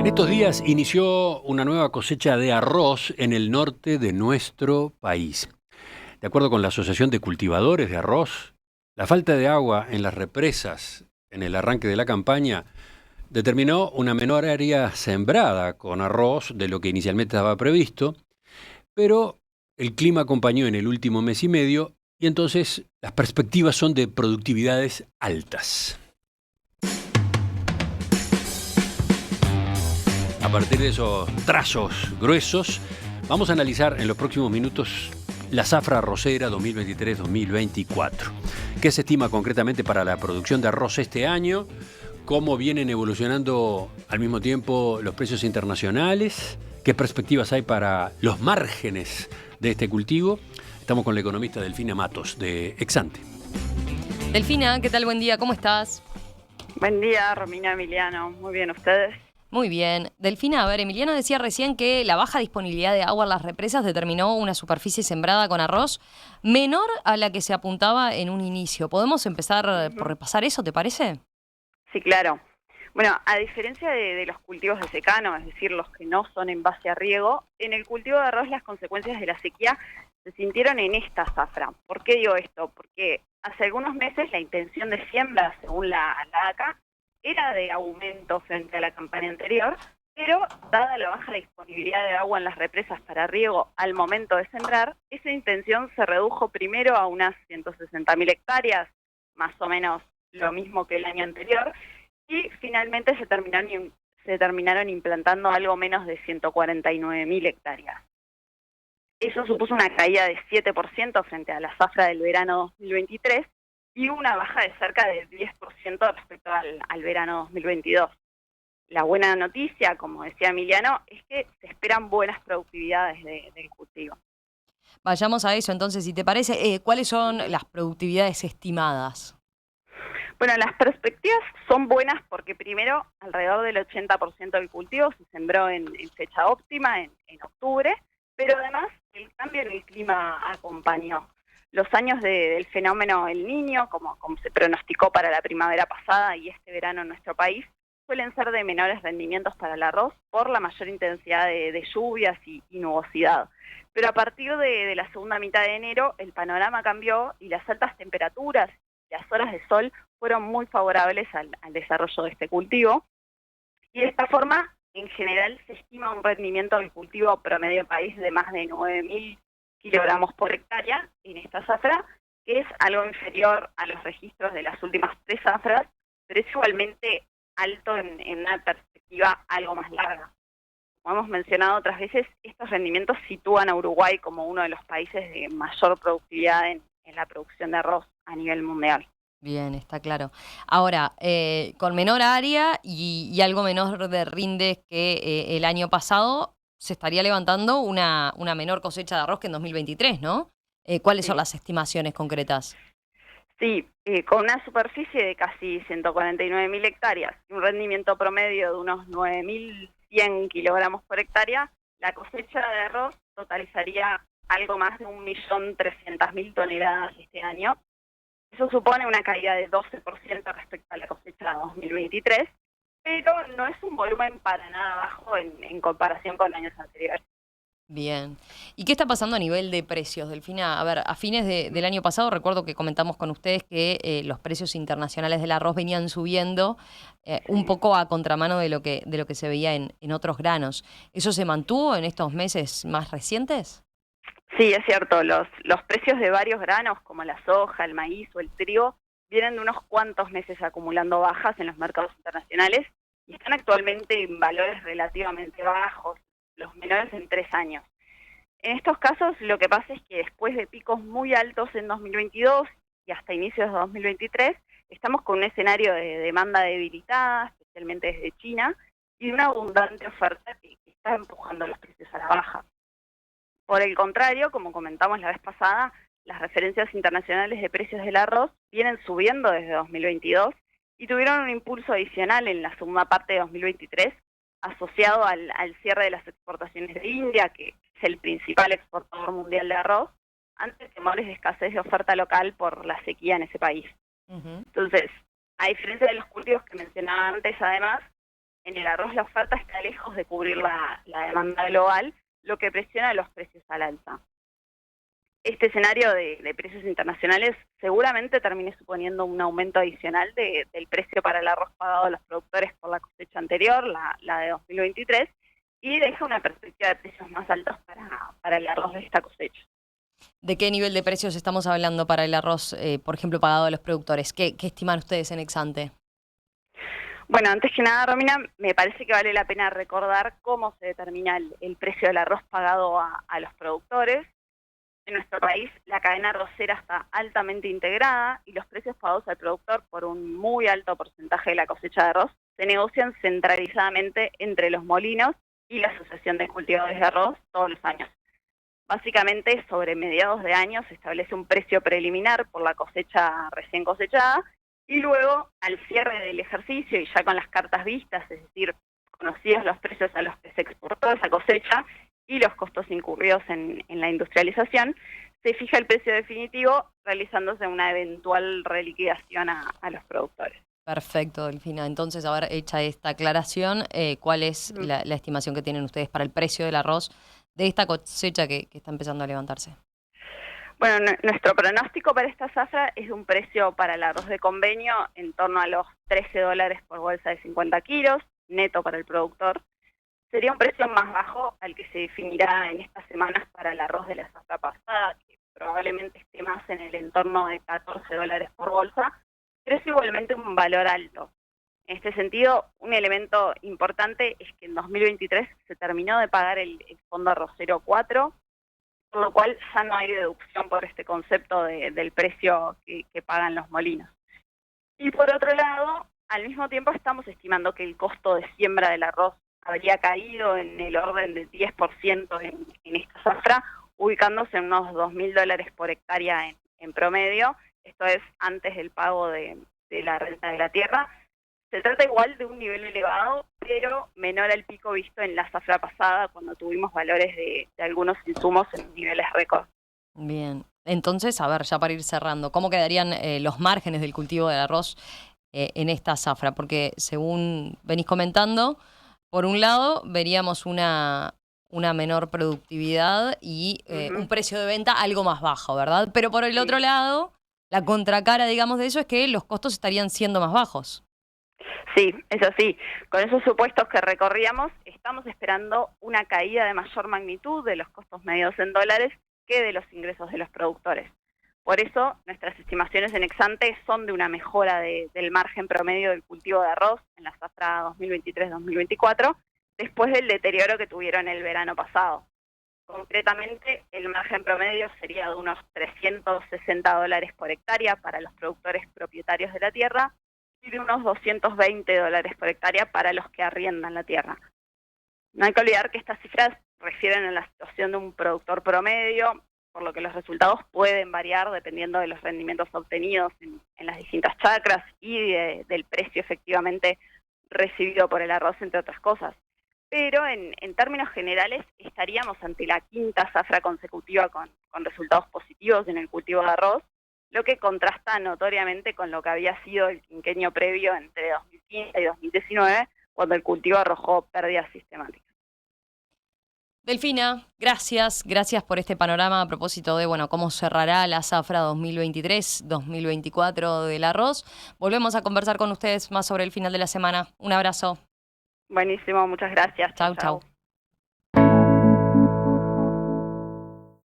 Estos días inició una nueva cosecha de arroz en el norte de nuestro país. De acuerdo con la Asociación de Cultivadores de Arroz, la falta de agua en las represas en el arranque de la campaña determinó una menor área sembrada con arroz de lo que inicialmente estaba previsto, pero el clima acompañó en el último mes y medio y entonces las perspectivas son de productividades altas. A partir de esos trazos gruesos, vamos a analizar en los próximos minutos la zafra arrocera 2023-2024. ¿Qué se estima concretamente para la producción de arroz este año? ¿Cómo vienen evolucionando al mismo tiempo los precios internacionales? ¿Qué perspectivas hay para los márgenes de este cultivo? Estamos con la economista Delfina Matos, de Exante. Delfina, ¿qué tal? Buen día, ¿cómo estás? Buen día, Romina, Emiliano. Muy bien, ¿ustedes? Muy bien. Delfina, a ver, Emiliano decía recién que la baja disponibilidad de agua en las represas determinó una superficie sembrada con arroz menor a la que se apuntaba en un inicio. ¿Podemos empezar por repasar eso, te parece? Sí, claro. Bueno, a diferencia de los cultivos de secano, es decir, los que no son en base a riego, en el cultivo de arroz las consecuencias de la sequía se sintieron en esta zafra. ¿Por qué digo esto? Porque hace algunos meses la intención de siembra, según la ACA, era de aumento frente a la campaña anterior, pero dada la baja disponibilidad de agua en las represas para riego al momento de sembrar, esa intención se redujo primero a unas 160.000 hectáreas, más o menos lo mismo que el año anterior, y finalmente se terminaron implantando algo menos de 149.000 hectáreas. Eso supuso una caída de 7% frente a la zafra del verano 2023, y una baja de cerca de 10% respecto al verano 2022. La buena noticia, como decía Emiliano, es que se esperan buenas productividades del cultivo. Vayamos a eso entonces, si te parece. ¿Cuáles son las productividades estimadas? Bueno, las perspectivas son buenas porque primero, alrededor del 80% del cultivo se sembró en fecha óptima, en octubre, pero además el cambio en el clima acompañó. Los años del fenómeno El Niño, como se pronosticó para la primavera pasada y este verano en nuestro país, suelen ser de menores rendimientos para el arroz por la mayor intensidad de lluvias y nubosidad. Pero a partir de la segunda mitad de enero, el panorama cambió y las altas temperaturas y las horas de sol fueron muy favorables al desarrollo de este cultivo. Y de esta forma, en general, se estima un rendimiento del cultivo promedio país de más de 9.000 kilogramos por hectárea en esta zafra, que es algo inferior a los registros de las últimas 3 zafras, pero es igualmente alto en una perspectiva algo más larga. Como hemos mencionado otras veces, estos rendimientos sitúan a Uruguay como uno de los países de mayor productividad en la producción de arroz a nivel mundial. Bien, está claro. Ahora, con menor área y algo menor de rindes que el año pasado, se estaría levantando una menor cosecha de arroz que en 2023, ¿no? ¿Cuáles son las estimaciones concretas? Sí, con una superficie de casi 149.000 hectáreas y un rendimiento promedio de unos 9.100 kilogramos por hectárea, la cosecha de arroz totalizaría algo más de 1.300.000 toneladas este año. Eso supone una caída de 12% respecto a la cosecha de 2023, pero no es un volumen para nada bajo en comparación con años anteriores. Bien. ¿Y qué está pasando a nivel de precios, Delfina? A ver, a fines del año pasado recuerdo que comentamos con ustedes que los precios internacionales del arroz venían subiendo un poco a contramano de lo que se veía en otros granos. ¿Eso se mantuvo en estos meses más recientes? Sí, es cierto, los precios de varios granos como la soja, el maíz o el trigo vienen de unos cuantos meses acumulando bajas en los mercados internacionales y están actualmente en valores relativamente bajos, los menores en 3 años. En estos casos lo que pasa es que después de picos muy altos en 2022 y hasta inicios de 2023, estamos con un escenario de demanda debilitada, especialmente desde China, y de una abundante oferta que está empujando los precios a la baja. Por el contrario, como comentamos la vez pasada, las referencias internacionales de precios del arroz vienen subiendo desde 2022 y tuvieron un impulso adicional en la segunda parte de 2023, asociado al cierre de las exportaciones de India, que es el principal exportador mundial de arroz, ante temores de escasez de oferta local por la sequía en ese país. Entonces, a diferencia de los cultivos que mencionaba antes, además, en el arroz la oferta está lejos de cubrir la demanda global, lo que presiona los precios al alza. Este escenario de precios internacionales seguramente termine suponiendo un aumento adicional del precio para el arroz pagado a los productores por la cosecha anterior, la de 2023, y deja una perspectiva de precios más altos para el arroz de esta cosecha. ¿De qué nivel de precios estamos hablando para el arroz, por ejemplo, pagado a los productores? ¿Qué estiman ustedes en ex-ante? Bueno, antes que nada, Romina, me parece que vale la pena recordar cómo se determina el precio del arroz pagado a los productores. En nuestro país, la cadena arrocera está altamente integrada y los precios pagados al productor por un muy alto porcentaje de la cosecha de arroz se negocian centralizadamente entre los molinos y la Asociación de Cultivadores de Arroz todos los años. Básicamente, sobre mediados de año se establece un precio preliminar por la cosecha recién cosechada y luego, al cierre del ejercicio y ya con las cartas vistas, es decir, conocidos los precios a los que se exportó esa cosecha y los costos incurridos en la industrialización, se fija el precio definitivo realizándose una eventual reliquidación a los productores. Perfecto, Delfina. Entonces, a ver, hecha esta aclaración, ¿cuál es la estimación que tienen ustedes para el precio del arroz de esta cosecha que está empezando a levantarse? Bueno, nuestro pronóstico para esta zafra es de un precio para el arroz de convenio en torno a los $13 por bolsa de 50 kilos, neto para el productor. Sería un precio más bajo al que se definirá en estas semanas para el arroz de la zafra pasada, que probablemente esté más en el entorno de $14 por bolsa, pero es igualmente un valor alto. En este sentido, un elemento importante es que en 2023 se terminó de pagar el Fondo Arrocero 4, por lo cual ya no hay deducción por este concepto del precio que pagan los molinos. Y por otro lado, al mismo tiempo estamos estimando que el costo de siembra del arroz habría caído en el orden del 10% en esta zafra, ubicándose en unos $2.000 por hectárea en promedio. Esto es antes del pago de la renta de la tierra. Se trata igual de un nivel elevado, pero menor al pico visto en la zafra pasada, cuando tuvimos valores de algunos insumos en niveles récord. Bien. Entonces, a ver, ya para ir cerrando, ¿cómo quedarían los márgenes del cultivo del arroz en esta zafra? Porque según venís comentando, por un lado, veríamos una menor productividad y un precio de venta algo más bajo, ¿verdad? Pero por el otro lado, la contracara, digamos, de eso es que los costos estarían siendo más bajos. Sí, es así. Con esos supuestos que recorríamos, estamos esperando una caída de mayor magnitud de los costos medidos en dólares que de los ingresos de los productores. Por eso, nuestras estimaciones en ex-ante son de una mejora del margen promedio del cultivo de arroz en la zafra 2023-2024, después del deterioro que tuvieron el verano pasado. Concretamente, el margen promedio sería de unos $360 por hectárea para los productores propietarios de la tierra y de unos $220 por hectárea para los que arriendan la tierra. No hay que olvidar que estas cifras refieren a la situación de un productor promedio, por lo que los resultados pueden variar dependiendo de los rendimientos obtenidos en las distintas chacras y del precio efectivamente recibido por el arroz, entre otras cosas. Pero en términos generales estaríamos ante la quinta zafra consecutiva con resultados positivos en el cultivo de arroz, lo que contrasta notoriamente con lo que había sido el quinquenio previo entre 2015 y 2019, cuando el cultivo arrojó pérdidas sistemáticas. Delfina, gracias por este panorama a propósito de cómo cerrará la zafra 2023-2024 del arroz. Volvemos a conversar con ustedes más sobre el final de la semana. Un abrazo. Buenísimo, muchas gracias. Chau.